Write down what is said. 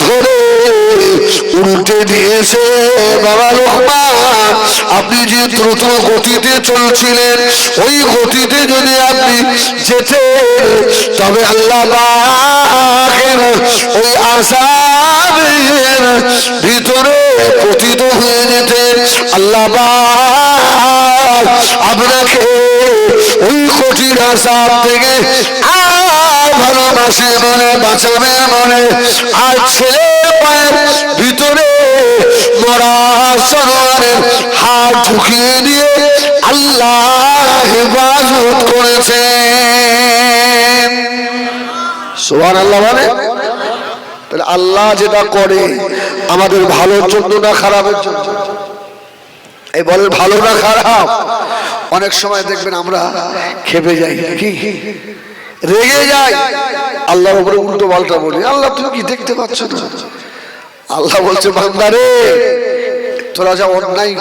ধরে উল্টে দিয়েছে। বাবা লোকমান, আপনি যে দ্রুত গতিতে চলছিলেন, ওই গতিতে যদি আপনি যেতেন তবে আল্লাহ পাকের ওই আযাবের ভিতরে পতিত হয়ে যেতেন। আল্লাহ পাক আপনাকে ওই কঠিন আযাব থেকে ভালোবাসে মনে, বাঁচাবে মনে। আর ছেলের পায়ের ভিতরে মরা সরোয়ারের হাত ঢুকিয়ে দিয়ে আল্লাহ হেফাজত করেছেন। সুবহানাল্লাহ। মানে তাহলে আল্লাহ যেটা করে আমাদের ভালোর জন্য না খারাপের জন্য? এই বলেন ভালো না খারাপ? অনেক সময় দেখবেন আমরা খেপে যাই, কি রেগে যাই, আল্লাহর উপরে উল্টো পাল্টা বলি। আল্লাহ তুমি কি দেখতে পাচ্ছ না? আল্লাহ বলছে বান্দারে, তোরা যা অন্যায়